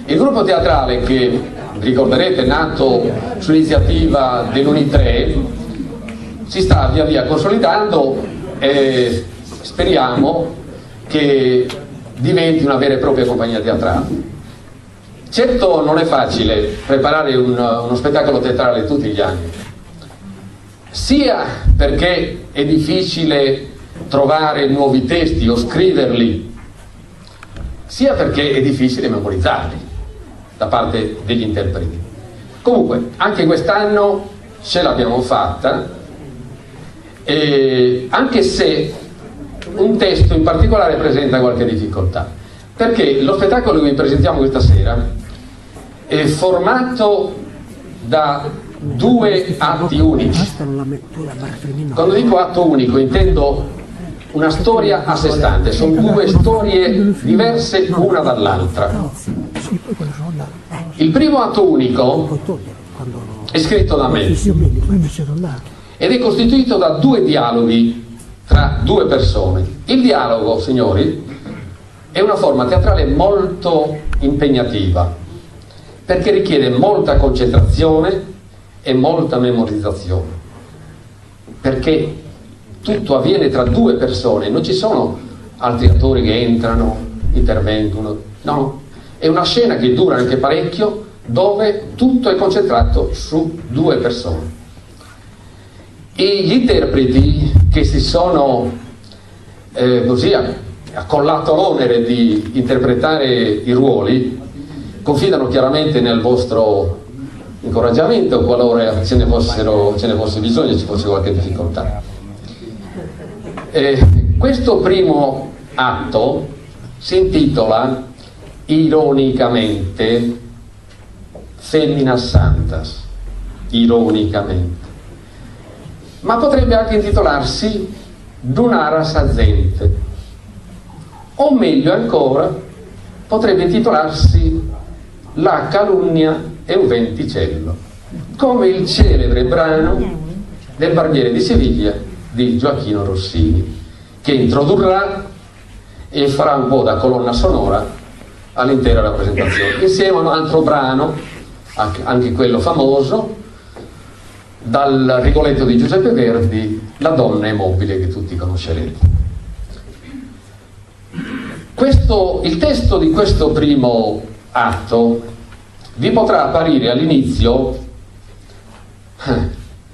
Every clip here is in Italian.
Il gruppo teatrale, che ricorderete nato su iniziativa dell'Uni3, si sta via via consolidando e speriamo che diventi una vera e propria compagnia teatrale. Certo non è facile preparare uno spettacolo teatrale tutti gli anni, sia perché è difficile trovare nuovi testi o scriverli, sia perché è difficile memorizzarli da parte degli interpreti. Comunque, anche quest'anno ce l'abbiamo fatta, anche se un testo in particolare presenta qualche difficoltà, perché lo spettacolo che vi presentiamo questa sera è formato da 2 atti unici. Quando dico atto unico intendo una storia a sé stante, sono 2 storie diverse una dall'altra. Il primo atto unico è scritto da me ed è costituito da 2 dialoghi tra 2 persone. Il dialogo, signori, è una forma teatrale molto impegnativa, perché richiede molta concentrazione e molta memorizzazione, perché tutto avviene tra 2 persone, non ci sono altri attori che entrano, intervengono, no, è una scena che dura anche parecchio, dove tutto è concentrato su 2 persone. E gli interpreti che si sono così accollato l'onere di interpretare i ruoli confidano chiaramente nel vostro incoraggiamento qualora ce ne fosse bisogno, ci fosse qualche difficoltà. Questo primo atto si intitola ironicamente Feminas Santas, ironicamente, ma potrebbe anche intitolarsi Dunara Sazzente, o meglio ancora potrebbe intitolarsi La calunnia è un venticello, come il celebre brano del Barbiere di Siviglia di Gioacchino Rossini, che introdurrà e farà un po' da colonna sonora all'intera rappresentazione, insieme a un altro brano, anche quello famoso, dal Rigoletto di Giuseppe Verdi, La donna è mobile, che tutti conoscerete. Il testo di questo primo atto vi potrà apparire all'inizio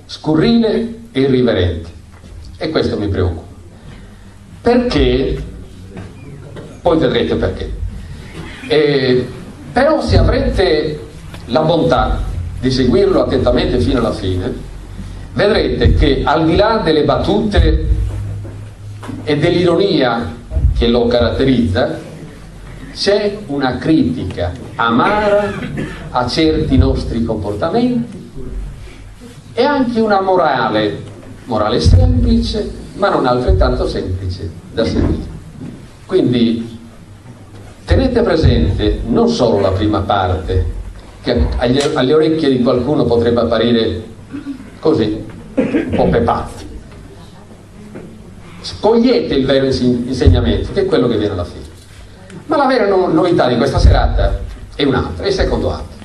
scurrile e irriverente, e questo mi preoccupa, perché poi vedrete perché. Però se avrete la bontà di seguirlo attentamente fino alla fine, vedrete che al di là delle battute e dell'ironia che lo caratterizza, c'è una critica amara a certi nostri comportamenti e anche una morale semplice, ma non altrettanto semplice da seguire. Quindi tenete presente non solo la prima parte, che alle orecchie di qualcuno potrebbe apparire così, un po' pepata. Cogliete il vero insegnamento, che è quello che viene alla fine. Ma la vera novità di questa serata è un'altra, è il secondo atto,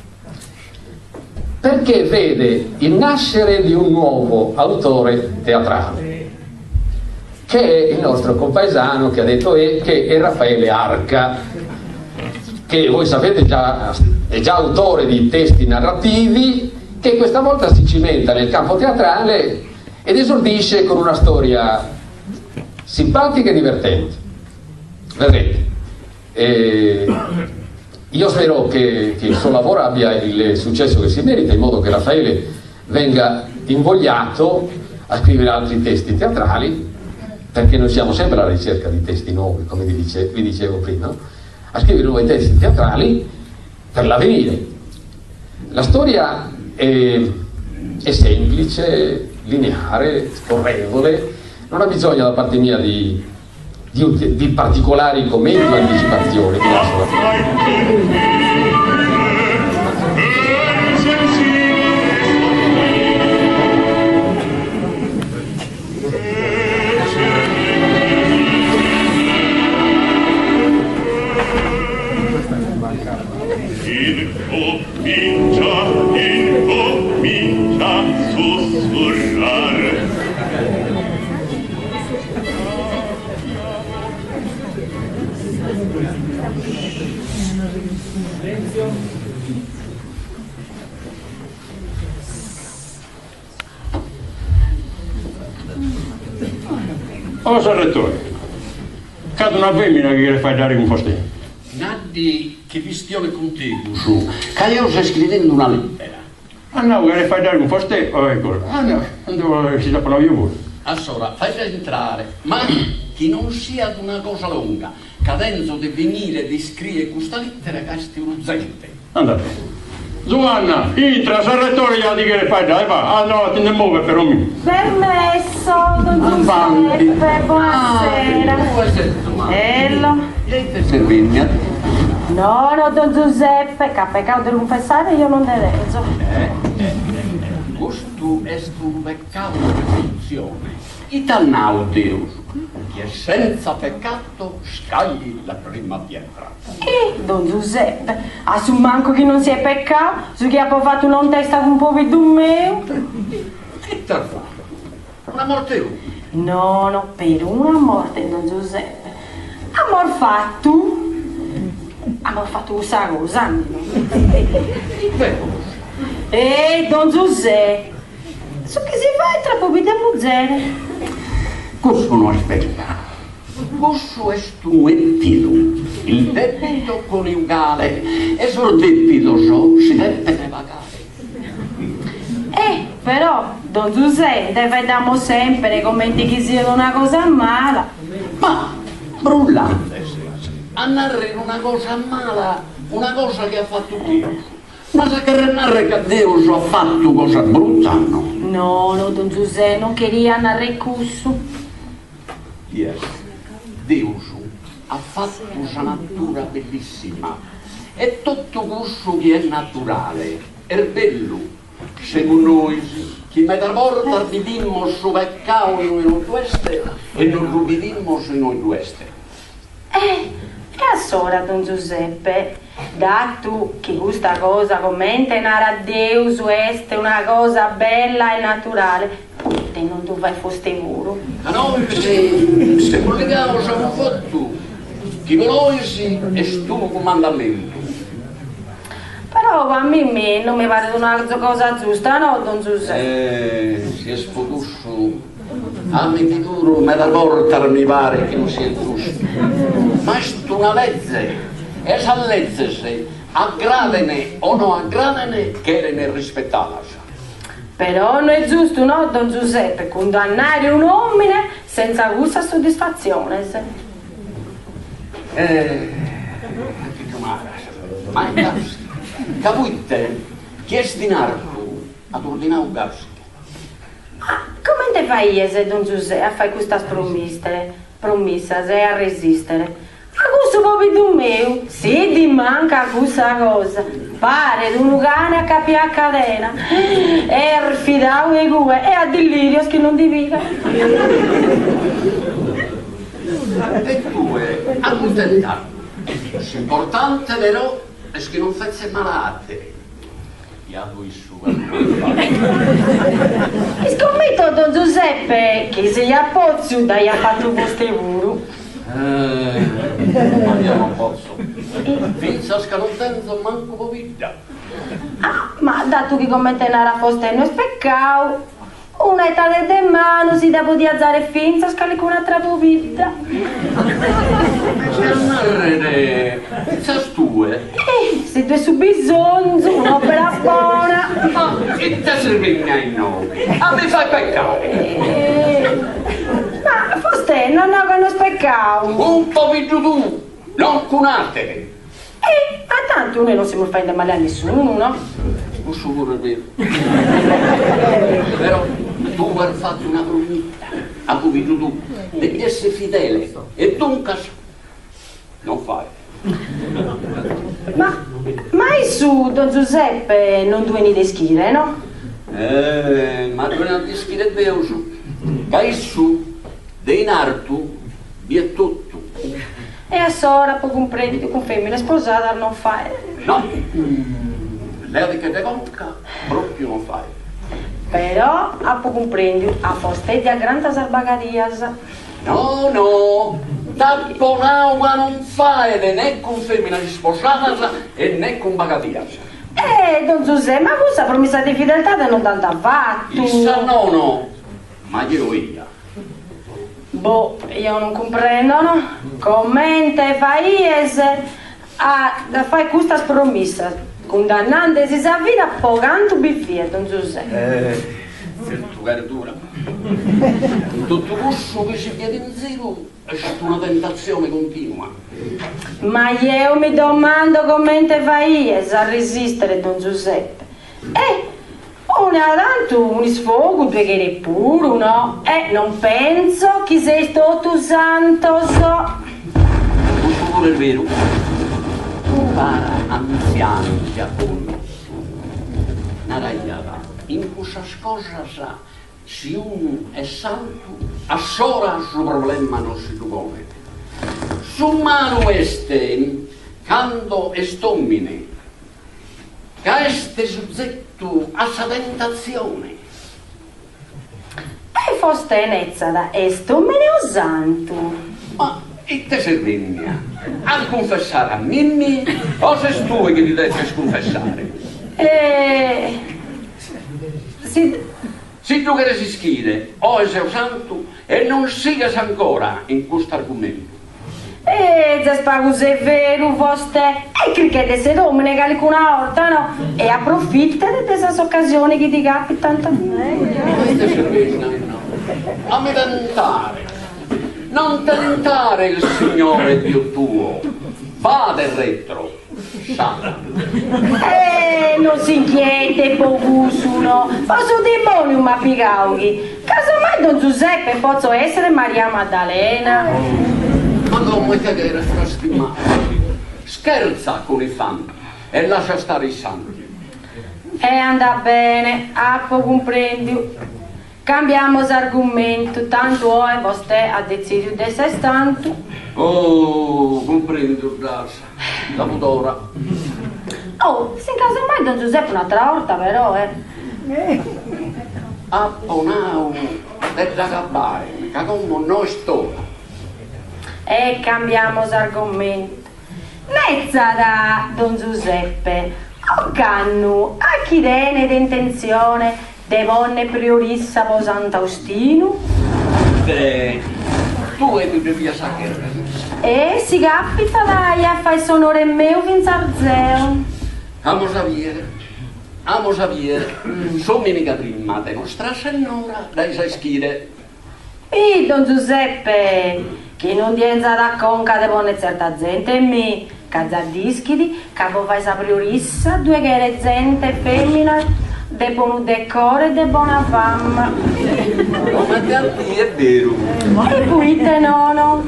perché vede il nascere di un nuovo autore teatrale, che è il nostro compaesano che ha detto che è Raffaele Arca, che voi sapete è già autore di testi narrativi, che questa volta si cimenta nel campo teatrale ed esordisce con una storia simpatica e divertente. Vedrete. Io spero che il suo lavoro abbia il successo che si merita, in modo che Raffaele venga invogliato a scrivere altri testi teatrali, perché noi siamo sempre alla ricerca di testi nuovi, come vi dicevo prima, a scrivere nuovi testi teatrali per l'avvenire. La storia è semplice, lineare, scorrevole, non ha bisogno da parte mia di particolari commenti o anticipazioni. incomincia a sussurrare. Oh, San Rettore, cade una femmina che le fai dare un fastino. Naddi che vistione contigo su, che io sto scrivendo una lettera. Ah no, che le fai dare un fastino, oh ecco, ah no, dove si tappano io pure. Allora, fai entrare, ma che non sia una cosa lunga, cadenzo di venire di scrivere questa lettera che sti urgente. Andate. Giovanna, entra, San Rettore gli ha di che le fai dare, va, ah no, te ne muove però mi. Permesso, don Giuseppe, buonasera. Ello. Per servirmi a te. No, don Giuseppe, che peccato di confessare io non te reggio. Questo è un peccato di funzione. Itannao Deus, che senza peccato scagli la prima pietra. Don Giuseppe, a su manco che non si è peccato, su che ha fatto una testa con un povero mio. Che t'ha fatto? Una morte? No, per una morte, don Giuseppe. Amor fatto questa cosa. Don Giuseppe, su che si fa tra povera muggere? Questo non aspetta. Questo è un debito, il debito coniugale, e sul debito si deve pagare. Però, don Giuseppe, vediamo sempre come che sia una cosa mala. Ma, brullante, a narrare una cosa mala, una cosa che ha fatto Dio. Ma se che narrare che Dio ha fatto cosa brutta, no? No, don Giuseppe, non queria narrare questo. Yes. Dio ha fatto una natura bellissima e tutto questo che è naturale è bello. Secondo noi, che meta volta vivimmo su peccato in questo e non lo vivimmo su noi questo. E allora, don Giuseppe, dato che questa cosa commenta a Dio è una cosa bella e naturale, te non tu vai foste muro. Ma noi se colleghiamo siamo fatto che conosci è il tuo comandamento. Però a me non mi pare una cosa giusta, no, don Giuseppe? Si è sfocusso a me futuro me la volta mi pare che non sia giusto. Ma è una legge, e esa legge se aggradene o non aggradene che ne rispettata. Però non è giusto, no, don Giuseppe, condannare un uomo senza questa soddisfazione. Ma è cazzo, capite? Chiesti narco ad ordinare un cazzo. Ma come te fai, don Giuseppe, a fare questa promessa e a resistere? A questo povero mio, se ti manca questa cosa, pare di un cane a capire a cadena, e fidato e gue, e a delirio che non ti vive. E tu accontentato. L'importante però è che non faccia malate. E scommetto, don Giuseppe, che se gli appozzo dai a fatto vostro lavoro. Ma io non posso. Finza scalontenzo manco poviglia. Ma dato che come tenere a foste non è peccato, un'età di mano si deve di alzare finza scali con un'altra poviglia. Sai tu, se tu hai bisogno, un'opera buona. Ma che ti serve ai noi? A me fai peccare. Ma forse non è peccato. Un po' più tu, non cunate. Ma tanto noi non siamo fare male a nessuno, no? Posso pure vero. Però tu hai fatto una promessa a cui tu devi essere fedele e dunque non fai. Ma mai su, don Giuseppe, non due di schire, no? Ma due di schire Dio che su dei nartu vi è tutto. E a sora può comprendere con femmina sposata non fare. No, lei che te conca, proprio non fai. Però, a poco comprendi, a foste di grandes arbagarias. No, tapponauga non fai né con femmina sposata e né con bagadias. Don Giuseppe, ma questa promessa di fedeltà non t'ha fatto? Issa no, ma io. Boh, io non comprendo, no? Commente paese a fare questa promessa, condannandesi a vita pagando biffia, Don Giuseppe. Certo, caritura. Tutto questo che si chiede in zero è una tentazione continua. Ma io mi domando commente paese a resistere, Don Giuseppe. Tanto un sfogo, due che ne puro, no? Non penso che sei stato santo, Questo pure è vero. Un para anziani che ha conosciuto. Una raiata. In questa cosa sa, se uno è santo, a sola il suo problema non si pone. Su mano este, quando estomine, che este soggetto a sa tentazione. E foste enezza da estomine o santo? Ma e te servigna a confessare a Mimmi o sei tu che ti devi sconfessare? Se tu che si schiede o sei santo e non sigas ancora in questo argomento. Zaspago se è vero foste che se domine qualcuna volta, no? E approfitta di queste occasioni che ti capitano. Te servigna, no. A me tentare. Non tentare il Signore Dio tuo, vada retro, Satana. Non si inquiete, pocusuno, posso demonium a pigauchi. Casomai Don Giuseppe posso essere Maria Maddalena. Ma non vuoi cagare fra stimare. Scherza con i fanti e lascia stare i santi. Anda bene, appo comprendi. Cambiamo argomento, tanto ora vostè a decidere di se stanto. Oh, comprendo, Dasa, la pudora. Oh, se in caso mai Don Giuseppe un'altra volta però, Apponau della gabbare, che come noi sto. E cambiamo argomento. Mezza da Don Giuseppe, o cannu, a chi dene d'intenzione de vonne priorissa po Sant'Austino? Tu e tu via sacchera. Si capita dai a fare sonore mio fin zarzeo. Vamos a vedere. Sono mica prima de nostra signora, dai sai schire. Don Giuseppe, che non dienza da conca de vonne certa gente e me, cazzardischidi, che vo fai sa priorissa, due che gente femmina, de buon decoro e de buona fama. Ma te è vero. E poi te nono.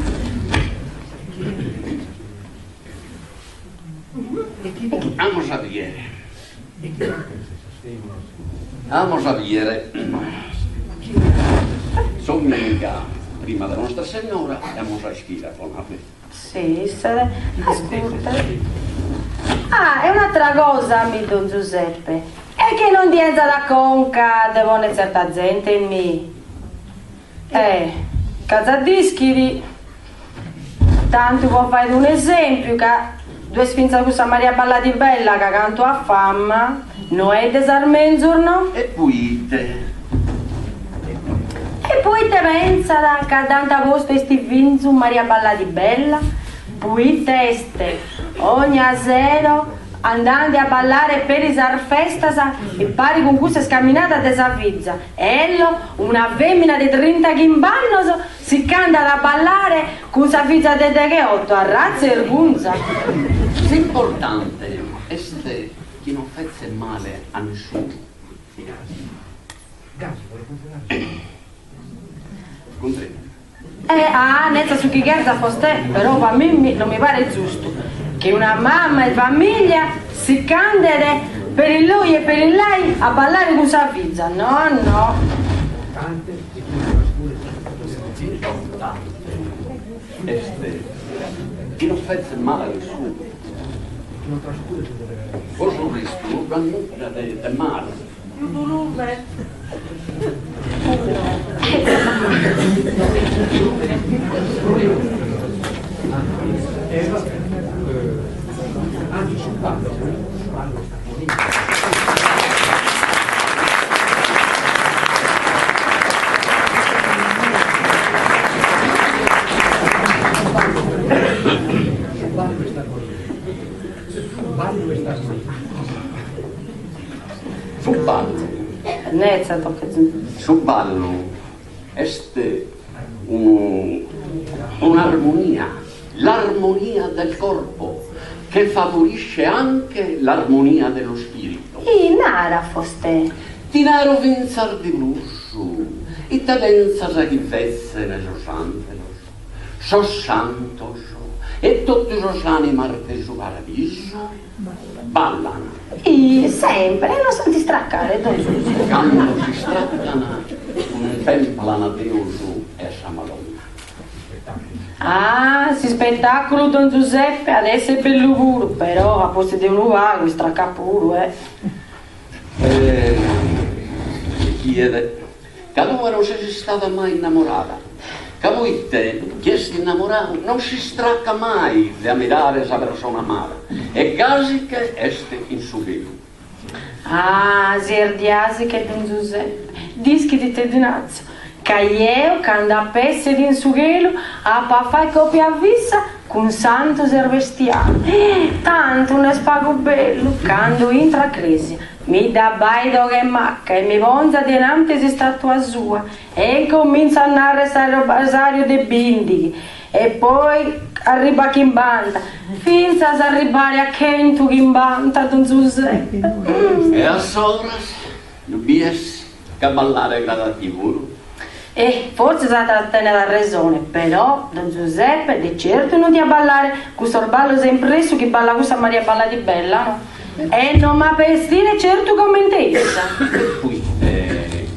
Vamos a vedere. Sono mica prima della nostra signora e vamos a schira con la fe. Sì, ascolta. È un'altra cosa, mi Don Giuseppe. E che non dienza da conca de buone certa gente in me. Cazzadischiri. Tanto può fare un esempio che due sfinza questa Maria Balladibella che canto a fama, non è desarmenzurno? E poi te pensa da cadanta posto sti vinzu Maria Balladibella, poi teste ogni asero andando a ballare per isar festa e pari con questa scamminata de Savizza. Ello, una femmina di 30 chimbannos, si canta a ballare con Savizza de Degheotto, a razza e ergunza. L'importante è che non fece male a nessuno. Comprendo. Nezza su chi gerza foste, però a me non mi pare giusto che una mamma e famiglia si candide per il lui e per il lei a ballare con Savizza. No. Chi non fece male a nessuno. Cosa rischio? Una del mare. Su ballo. Su ballo è un'armonia, l'armonia del corpo che favorisce anche l'armonia dello spirito. I nara foste. Ti naro vinzar di lusso, e te densa che vessene so santos, e tutti los animali del suo paradiso ballano. I sempre, non santi straccare, Don Quando si strattano, contemplano Dio e sa Madonna. Ah, si spettacolo Don Giuseppe, adesso è bello puro, però a posto di un luogo, stracca puro, Chiede, che tu non sei stata mai innamorata, che voi te, chi si innamorato, non si stracca mai di ammirare questa persona amata, e quasi che este in suo vivo. Ah, zerdiasi che Don Giuseppe, dischi di te dinanzi, che io, quando a pesse di insughelo, a pa fai copia vissa, con santo servestiano. Tanto un spago bello, quando entra crisi, mi dà baido che macca e mi vonza dinanzi si statua sua, e comincia a narrare il rosario dei bindi, e poi arriva chi in banda, finza ad arrivare a Kentu chi in banda, Don Giuseppe. E a soras, bies, che ballare gradativo. Forse è stata tenere ragione, però Don Giuseppe di certo non di a ballare questo ballo sempre su chi balla questa Maria Balla di Bella, no? E non mi vestire certo come intesa. Poi,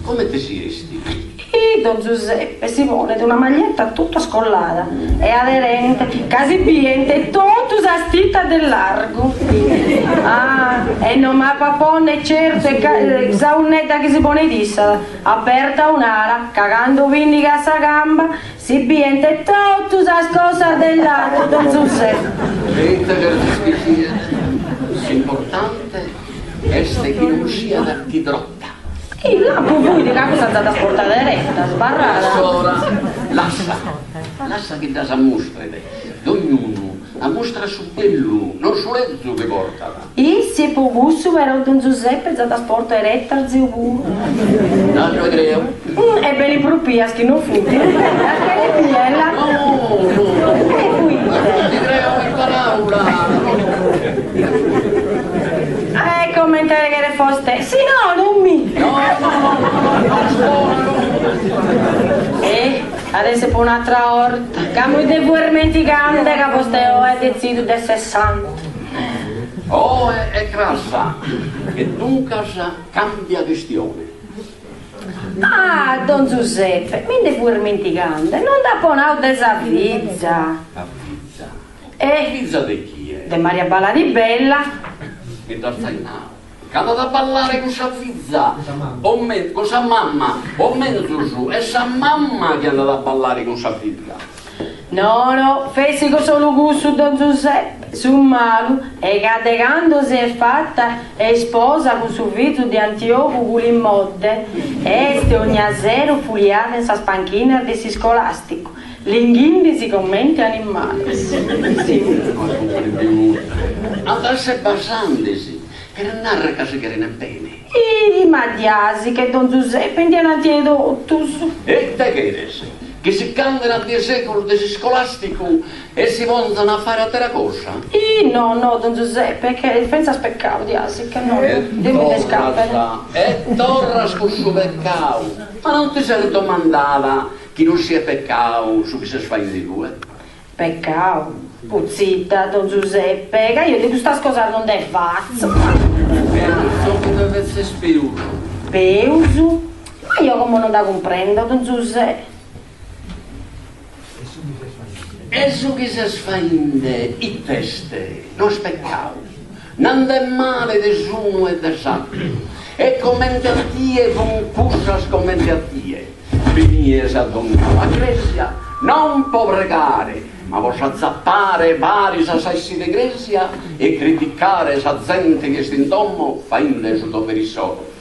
come ti siesti? Don Giuseppe si vuole di una maglietta tutta scollata e aderente, quasi biente, tutto sastita del largo. Ah, e non mi papone certo e saunetta che si pone dissa, aperta un'ala, cagando vindica sa gamba, si biente tutto sascosa del largo, Don Giuseppe. Senta che l'importante è che non sia da chi drotta. E là poi di cosa è stata portata eretta, sbarrata. Ora, lascia che da sa mostra, ognuno la mostra su quello, non su l'ezzo che porta. E se può gusto però Don Giuseppe è stata sporta eretta al zio puro. Non lo credo. E bene propria, che non futti. La che biella. No, E qui. ti credo in parola. Commentare che le foste. Sì, no, non mi. No. E adesso per un'altra orta. Camo di vermenticante che foste è deciso del 60. Oh, è crassa. E dunque cambia questione. Ah, Don Giuseppe, mi devo vermenticante. Non da ponau desavvizza. La pizza. E Pizza di chi è? de Maria Balla di Bella. Che da stai now? Cada da ballare con sa pizza, con sa mamma, o mezzo su, è sa mamma che andava a ballare con sa pizza. No, feci con solo gusto Don Giuseppe, su malo, e cadegando si è fatta e sposa con suo figlio di Antioco con l'immodde, este ogni zero fuliata in sa spanchina di si scolastico, l'inghindi si commenti animali. Sì. Andasse basandesi, che non narra che che ne bene. I madiasi che Don Giuseppe indiano a tiedottus. E te che eres? Che si cantano a 10 secoli di scolastico e si montano a fare altra cosa? No, Don Giuseppe, che pensa speccavo di asi, che no, dimmi le scappere. E torna con suo peccato. Ma non ti sei domandata chi non sia peccato su chi si fa in di due? Peccato, puzzita, Don Giuseppe, che io di questa cosa non devo fazzo. Non che deve essere spiuso. Peuso? Ma io come non da comprendo, Don Giuseppe? E su chi si sfainde i teste, non speccato. non è male desuno e desatto, e commenti a tie con cussas commenti a tie, venies a donna Grecia, non può pregare, ma possa zappare vari sassi di Grecia e criticare sa gente che sta in domo fa in su dove risolve.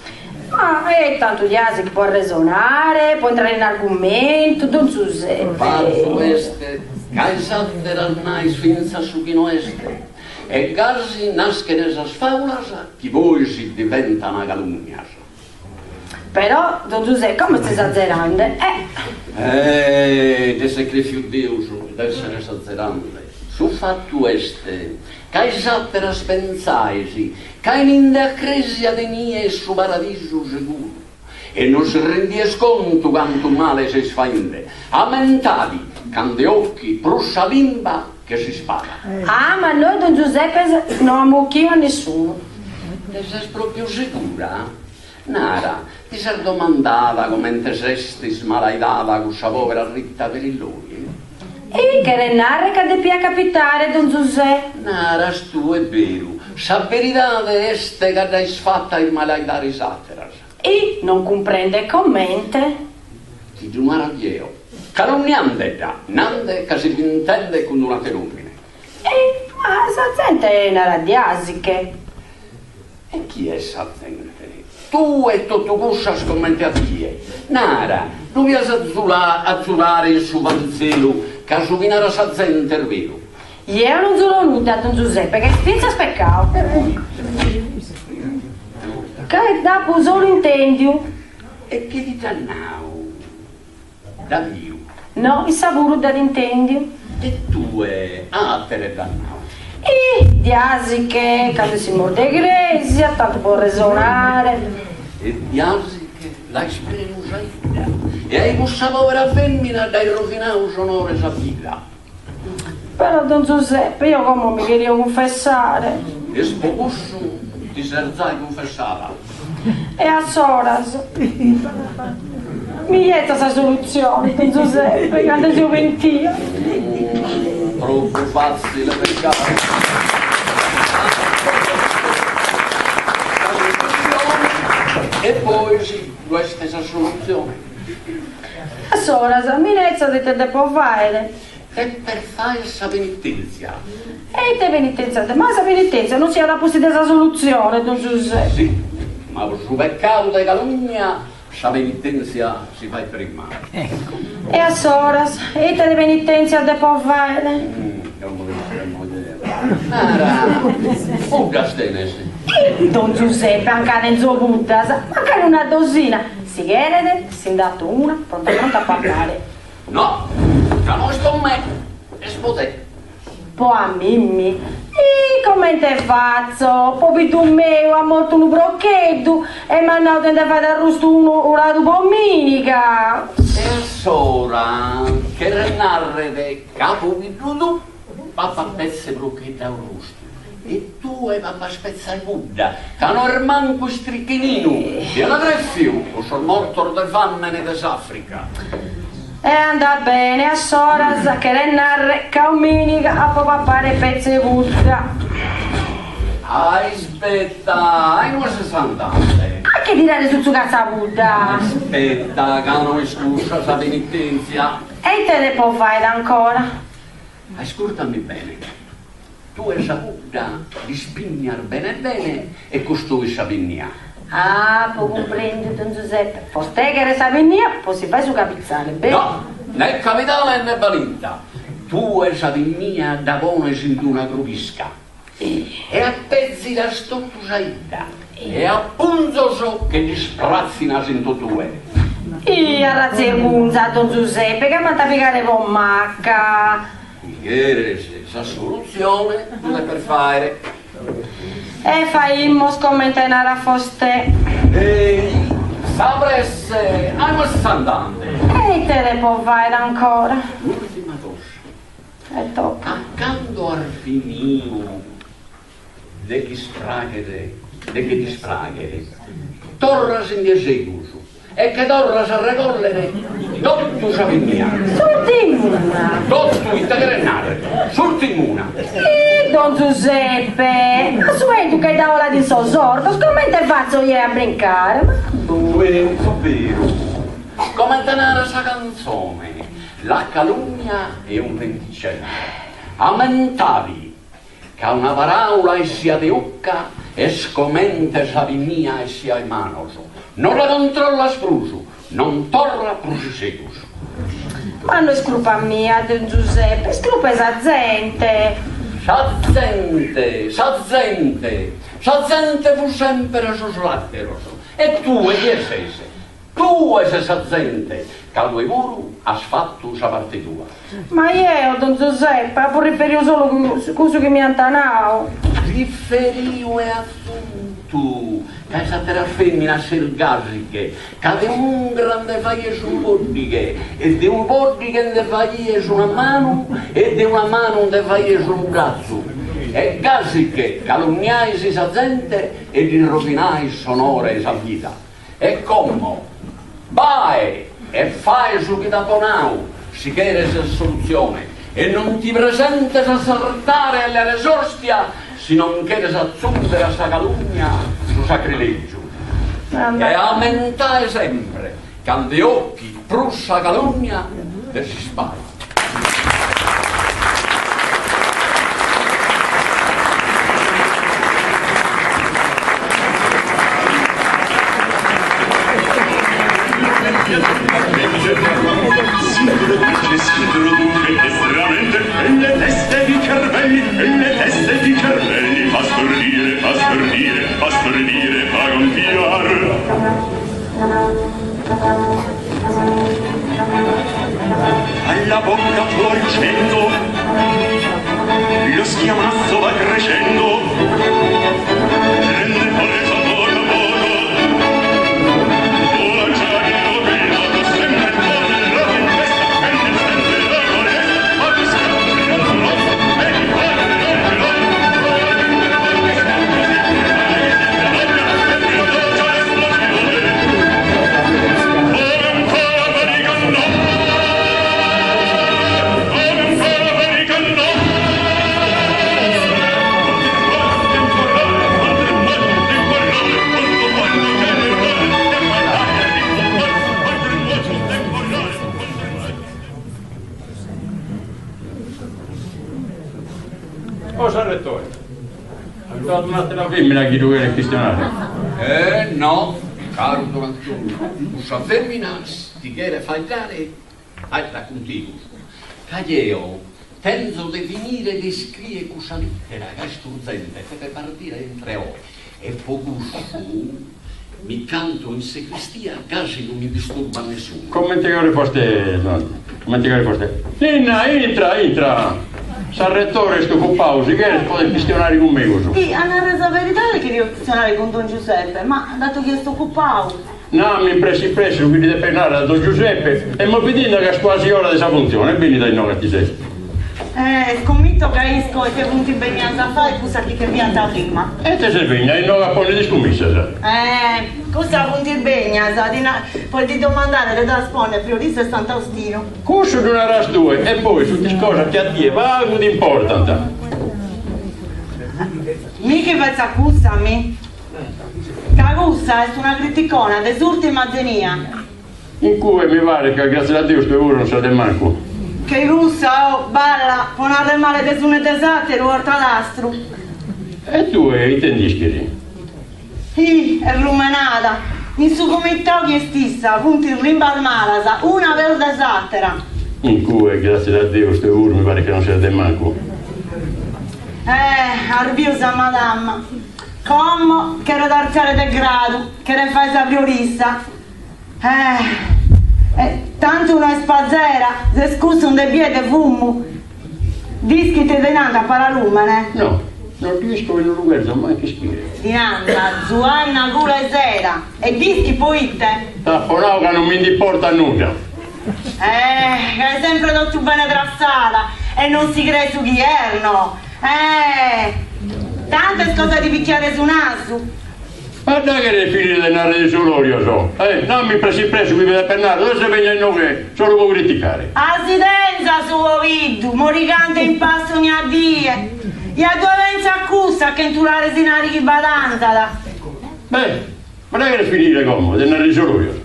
Ma è tanto di asi che può resonare, può entrare in argomento, Don Giuseppe. Falso este, caesate al nais finza su chi no este, e casi nascono esas faulas che voi si diventa una calunnia. Però, Don Giuseppe, come stai esagerando? Te sei crefiu Deus, deve essere esagerante. Su fatto este, caesate as pensaisi, cae in da cresia de nie su paradiso sicuro, e non si rendies conto quanto male si sfainde, ammentavi, cande occhi, prussa limba che si spara. Ah, ma noi, Don Giuseppe, non ammucchiamo a nessuno. Te sei proprio sicura? Nara, ti sei domandata come te sesti smalaidata con questa povera Ritta Perilloni? E che renare che debba capitare, Don Giuseppe? Nara, tu è vero, sa verità este che hai sfatta in malaidare satteras. E non comprende commente? Ti do una raglieo, calunniante da, nande che si intende con una terumine. Ma sa gente è una radiasiche. E chi è sa gente? Tu e tutto cussa scommetti a tie. Nara, tu vi azzurare il suo vanzelo, che suvinare sa gente è vero. Io non sono nuda, Don Giuseppe, che spinza speccao. Che dopo solo intendio. E che di tannau? Da Dio. No, il sapuro da intendio. E tu è atere dannau. E di asiche, quando si morde gresia, tanto può resonare. E di asiche la speranza ida. E hai questa povera femmina dai rovinau sonore sa vita. Però, Don Giuseppe, io come mi voglio confessare. E spocusso ti serzai confessava. E a soras. Mi dieta questa soluzione, Don Giuseppe, quando si ventia. Troppo facile peccato. E poi sì, questa è la soluzione. A soras, minezza di te può fare. E per fare questa penitenzia. E te penitenziate, ma questa penitenzia non sia la possibile soluzione, Don Giuseppe. Sì, ma su peccato di calunnia, questa penitenzia si fa prima. E a soras, e te penitenzia te può fare. Nara, Buddha stenesi. Don Giuseppe, anche nel suo Buddha, magari una dosina. Si chiede, si è dato una, pronta a parlare. No, tra noi sto me, e spote. Poi a Mimmi, e come te faccio? Poi tu mio ha morto un brocchetto e mi hanno tentato fare arrosto una domenica. E sora, che renarre capo di tutto, papà pezze brocchetta arrosto. E tu e papà spezza il Buddha, che non è manco stricchino, e la greffio, o sono morto di fame nel Sudafrica. E andà bene, a soras, che renarre domenica a papà pezzi di Buddha. Aspetta, hai una sessantante. Ma che dire su casa Buddha? Aspetta, che non scusa sa penitenzia. E te ne può fare ancora? Ascoltami bene. Tu hai saputo di spignar bene bene e costui sa vigna. Ah, può comprendere, Don Giuseppe. Forse che sa vigna, poi si fa su capizzale, bene? No, né capitale né valinta. Tu hai sa vigna da buona una grupisca. E a pezzi da stotto saida. E appunto so che ti sprazzina sento tue. Io razzegunza, Don Giuseppe, che mi ha piegare con macca. Questa soluzione non è per fare. E faimmo scommentare a foste. Ehi, sapresse, hai una standante. E te ne può fare ancora? L'ultima cosa. E tocca. Accanto al finio de chi ti spraghere, torras in eseguso, e che torras a recollere, tutto sa vigna. Sortimuna. Tutto in tegrenare, sortimuna. E do Don Giuseppe, ma su tu che tavola di sordo, come te faccio io a brincare? Vero, vero. Come tenere sa canzone, la calunnia è un penticente. Aumentavi che una parola e sia di ucca e scomente sa di mia e sia in manoso. Non la controlla spruso, non torra prusisecus. Ma non è scrupa mia, Don Giuseppe, scrupa esa gente. Sa gente fu sempre sus latteros. E tu e chi sei? Tu e sa gente, che al due guru has fatto sa parte tua. Ma io, Don Giuseppe, pure riferivo solo cosa che mi antanao. Riferivo e tu, che esa terra femmina selgasiche, che di un grande faglie su un bordighe, e di un bordighe ne faglie su una mano, e di una mano ne faglie su un cazzo. E gasiche, calunniai sa gente, e gli rovinai sonore sa vita. E come? Vai e fai su chi taponau, si chiede se soluzione, e non ti presenti a saltare alle resostia, se non chiede a zumbere a sa calunnia su sacrilegio. E aumentai sempre, che ante occhi prussa calunnia e si spara. Sindolo dunque estremamente, e le teste di cervelli, fa stordire, fa gonfiare. Alla bocca fuoricendo, lo schiamazzo va crescendo, rende preso poco a poco. Oh, giallo veloce, sempre tornerò in questa pelle, sempre la foresta, ma mi scapperò, e mi parlerò, Oh, San Rettore, hai dato un'altra femmina che tu vieni a questionare? No, caro Don Antonio, questa femmina ti chiede fare altra contigo. Caglieo, tenzo di finire di scrivere questa lettera che è sturzente, per partire in 3 ore. E poco mi canto in sacrestia, casi non mi disturba nessuno. Come ti foste, no? Come ti foste? Entra! San Rettore sto con pausi, che può questionare con me così? Sì, hanno reso la verità che devo questionare con Don Giuseppe, ma dato che sto occupato. No, mi presso, quindi di parlare da Don Giuseppe e mi vedendo che è quasi ora di questa funzione, e quindi dai 9 a 6. Scommetto capisco e che punti impegnati a fare, cosa che vi andava prima. E te sei impegna, e non a pone di scommessa, sa? Cosa punti impegnati, poi di domandare le da spone priorista e Sant'Austino. Corso di una ras 2 e poi su di cosa che a te va a di importante. Mica faccio accusami. Carussa è una criticona dell'ultima genia. In cui mi pare che grazie a Dio sto ora non sa del manco. Che russa balla, può andare male de sune desate, lo ortalastro. E tu intendischi? È rumenata. In su comitto che stessa, punti in rimbalmalasa, una verde sattera. In cui grazie a Dio sto ora mi pare che non sia del manco. Arbiosa madamma. Come che era d'arciare del grado, che ne fai sa priorista. Tanto una spazzera, se scusa un debiete fumo. Dischi te denanda paralumene? No, non riesco a vedere un luogo, ma che scrivere. Dinanda, Zuanna, Gula e Sera. E dischi poi te? Tapponao che non mi importa nulla. Che hai sempre detto bene trassata e non si crede su chi erano. Tante cose di picchiare su naso. Ma dai che ne finire di andare di solo io so. Non mi presi preso, mi vede per nare, dove si vegna in noi solo può criticare. Asidenza suo viddu, moricante in passo ne a die. E a due venza accusa che tu la resinari chi badanzala. Beh, ma dai che ne finire come, di andare di solo io.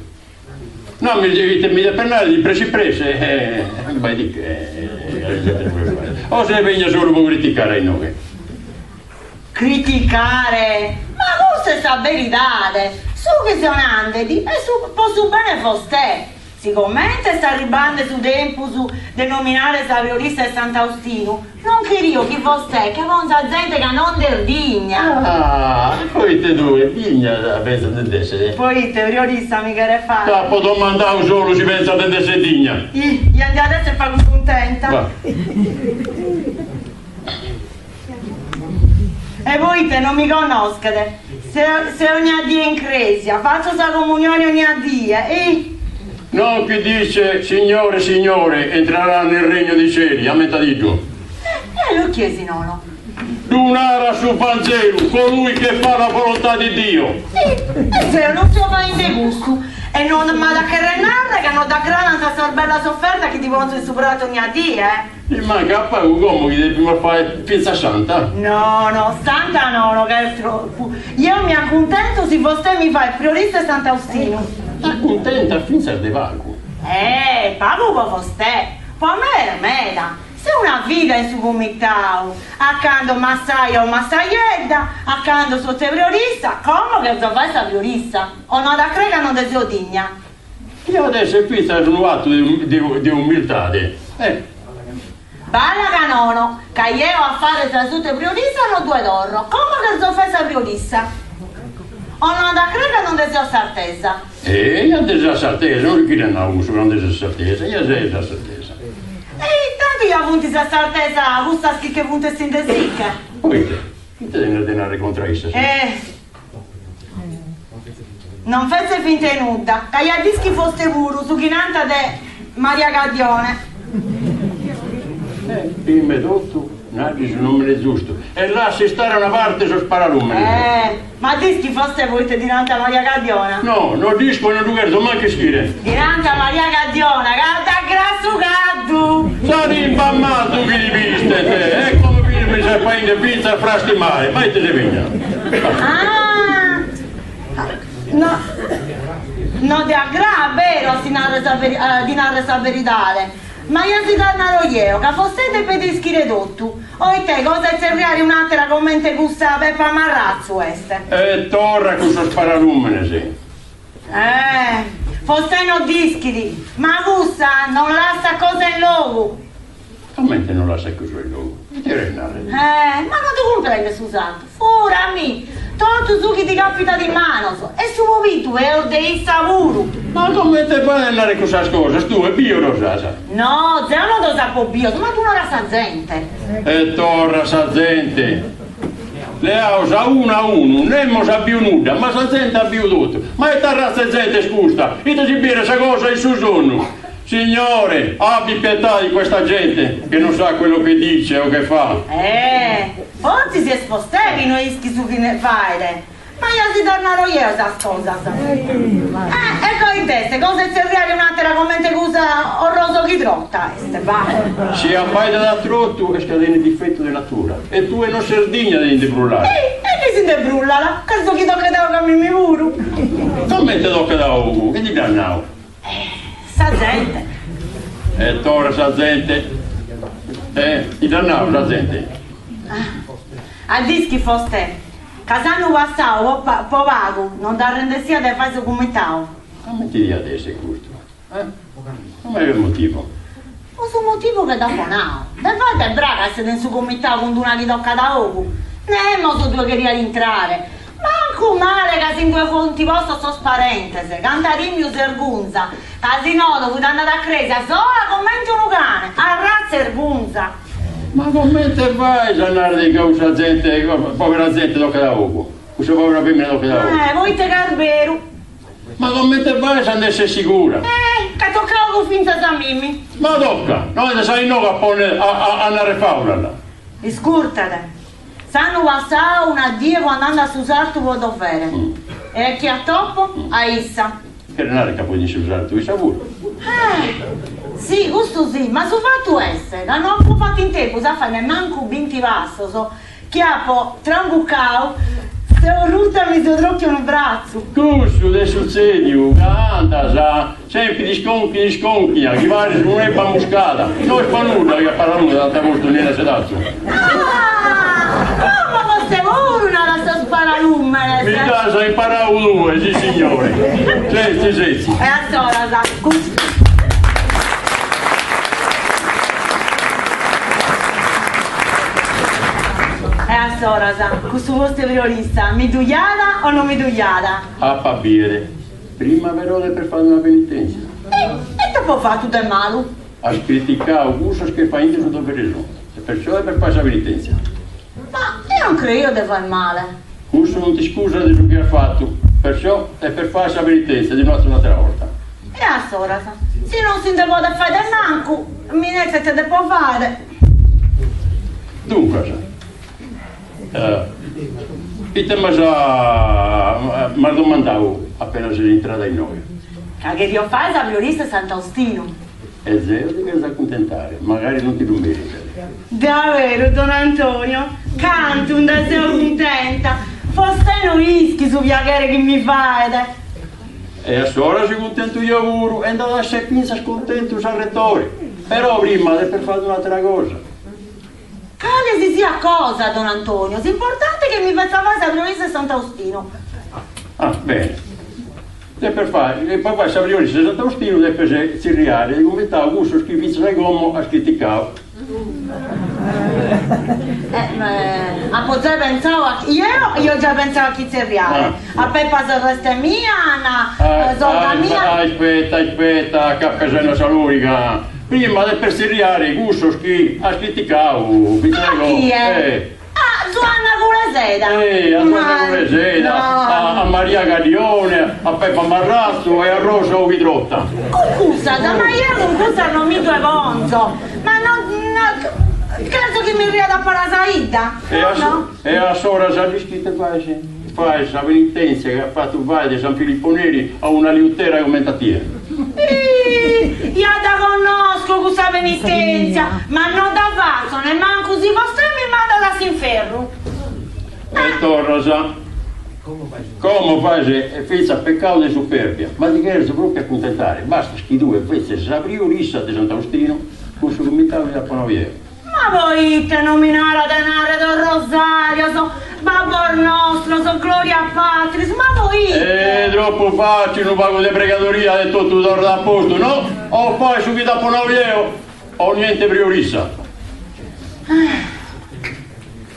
No, mi deve per nare, di presi prese, vai di che. O se ne vegna solo può criticare in noi. Criticare? Ma questa è sta verità, su che sono andati e su posso bene foste. Siccome sta ribande su tempo su denominare sa violista e Sant'Austino, non che io chi foste, che avonza gente che non derdigna. Ah, poi te due, digna pensa di essere. Poi te violista mi chiede fare. Capo t'ho mandato solo, si pensa di essere digna. Gli andiamo adesso e fa contenta. Va. E voi te non mi conoscete, se ogni addio in cresia, faccio sta comunione ogni addio, No, chi dice signore, signore, entrerà nel regno dei cieli, a metà di giù. Lo chiesi nono. Lunara su Panzelu, colui che fa la volontà di Dio. E se non so mai in de gusto, e non ma da che renare, che non da grana sta bella sofferta che ti voglio superato ogni addio, Mi manca a fare un uomo che deve prima fare pizza santa. No, santa no, che è troppo. Io mi accontento se vostè mi fa il priorista Sant'Austino. Sta contenta finza di vago. Pago per vostè, poi me meda. Se una vita in su comitao, accanto massaia o massaietta, accanto sotto priorista, come che fai sta priorista? O non da crega non desio digna. Io adesso qui sta un atto di umiltà. Balla canono, che io a fare sta sotto priorista non due d'oro. Come che fai sta priorista? O non da crega non desio certezza. Io desio certezza, non chi ne ha uso, non desio certezza, io desio certezza. Tanto io punti sta certezza, gusta che punti si indesicca. Poi chi te deve denare contro essa? Non fece finta in nuda, che gli dischi foste puro su chinanta de Maria Gadione. Prima e dopo, non me ne giusto. E lasci stare una parte su sparalumene. Ma dischi foste volete dinanzi a Maria Gadiona? No, non disco, non duerzo, manche scrivere. Dinanzi a Maria Gadiona, che da grasso gaddu! Sali imbammato che li viste te, e come mi sei fai in pizza frasti male, mai te ne vigna. No, ti aggrava, vero, di narre sa verità. Ma io si tornano io, che foste per dischi tutto. O te, cosa è cercare un'altra commenta gusta Peppa Marrazzo este? E torra con suo sparalumene, sì. Foste non dischi, ma gusta non lascia cosa in logo. Come non lascia cosa in logo? Ti renare. Ma non ti comprendi, Susanto? Furami! Tutto su chi ti capita di mano, e su movito è ordeista puro. Ma come te puoi andare con queste cose? Tu è bio rosasa? No, se non lo sapo bio, ma tu non la sa gente. E torra sa gente. Le ausa uno a uno, non sa più nulla, ma sa gente ha più tutto. Ma è razza gente scusa, e ti si bere questa cosa in suo sonno. Signore, abbi pietà di questa gente che non sa quello che dice o che fa. Forse si spostavi noi ischi su chi ne fai, ma io si tornerò io a cosa. Ecco in testa, cosa è servire un'altra commenta cosa orroso chi trotta, va. Si appaida da trotto e scadene difetto di natura. E tu non sei digna di indebrullare. E chi si indebrulla? Che so chi tocca da un mi muro. Come te tocca da uomo? Che ti dannao? Sa gente. E torna sa gente. Ti dannao sa gente. A dischi foste. Casano passavo, po vago, non da rendesia da fare su comitao. Come ti dia adesso questo? Come è il motivo? Non so motivo che da fonao. Da fate brava se nel suo comitao con una che tocca da uovo. Nemo su due che rientrare. Manco male che in due fonti vostre sono parentesi. Cantarimio Sergunza. Casinodo, voi andate a Cresia, sola commenti un cane. A razza Sergunza. Ma come te vai a andare di causa gente, povera gente tocca da uovo? Questa povera femmina tocca da uovo? Voi te carberu. Ma come te vai a andare sicura? Che toccavo finza da Mimmi. Ma tocca, non sai no che a andare faula là. Discurtate. Sanno passare una die quando andando a susare tu vuoi dovere. E chi a toppo? A issa. Che non è che puoi usare tu i savuri. Sì, questo sì, ma su fatto essere, che non ho fatto in tempo, sa fare manco 20 vasso, so, chiappo, trambuccao, se ho rutta mi do troppo un braccio. Questo è succedio, anda, sa, sempre di sconchi, chi va su un'eppa muscata, non fa nulla che parla nulla da te molto nella sedazzo. Come fosse una la sua sparalummene? Mi casa imparavo due, sì signore. Senti. E a sola, sa, Sorasa, questo vostro violista, mi dugliata o non mi dugliata? A papiere, prima però per fare una penitenza. E te può fare tutto il male? Ha criticato questo che fa in tutto per il e perciò è per fare la penitenza. Ma io non credo di fare male. Questo non ti scusa di ciò che ha fatto, perciò è per fare la penitenza di un'altra volta. E a Sorasa, se non si può fare del manco, mi ne te può fare. Dunque, sa. Ite mi ha domandato appena sei entrata in noi. Che ti ho fatto la violista Sant'Austino? E zero ti devi accontentare, magari non ti lo meriti. Davvero, Don Antonio, canto un deseo contenta, forse non ischi su piacere che mi fate. E a sola si contento io pure, è andato a essere quinza scontento al rettore, però prima è per fare un'altra cosa. Cale si sia cosa, Don Antonio, l'importante è che mi faccia la violista Sant'Austino. Ah, bene. E per fare, e poi questa violista Sant'Austino deve essere cirriare, e come sta questo schifizzo del gommo a criticato. A poter pensare io già pensavo a chi cirriare, a Peppa Sorresta mia, a Zorda mia. Aspetta, cappesena salurica. Prima del per serriare, gusto ha criticato, chi è? Suanna Culeseda. A Suanna Culeseda, a Maria Gaglione, a Peppa Marrazzo e a Rosa Ovidrotta. Scusa, ma io con questo non mi due bonzo, ma non credo che mi ria da Parasaida. E a Sora Salischi te fai la penitenza che ha fatto vai di San Filippo Neri a una liuttera commentativa. Io da conosco questa penitenza, ma non da vaso, ne manco si vostra e mi manda da Sinferro. E torna, sa, come fai se fece a peccato di superbia, ma di che si proprio accontentare, basta che due fece la priorissa di Sant'Austino, con il comitato da Panoviero. Ma voi te nominare denaro del Rosario, Babbo nostro, Gloria Patris, ma voi... troppo facile, non pago di pregatoria e tutto torna a posto, no? O fai subito a Panoviero, o niente priorissa.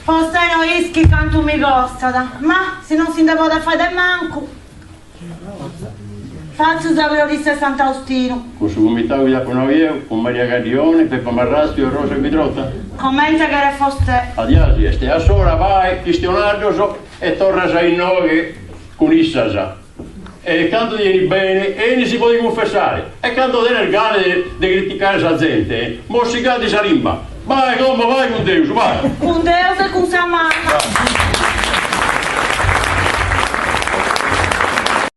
Forse non ischi quanto mi costa, ma se non si deve fare del manco. Faccio la priorissa Sant'Austino. Con il comitato da Panoviero, con Maria Gaglione, Peppa Marrazzo e Rosa Vidrotta. Commenta che era foste. Adiasi, e a sola vai, questionaggio e torna in noi con Issasa. E quando vieni bene, e ne si può confessare. E quando viene il gane di criticare la gente, mossicati sa rimba. Vai, come vai con Deus, vai. Con Deus e con sa mamma.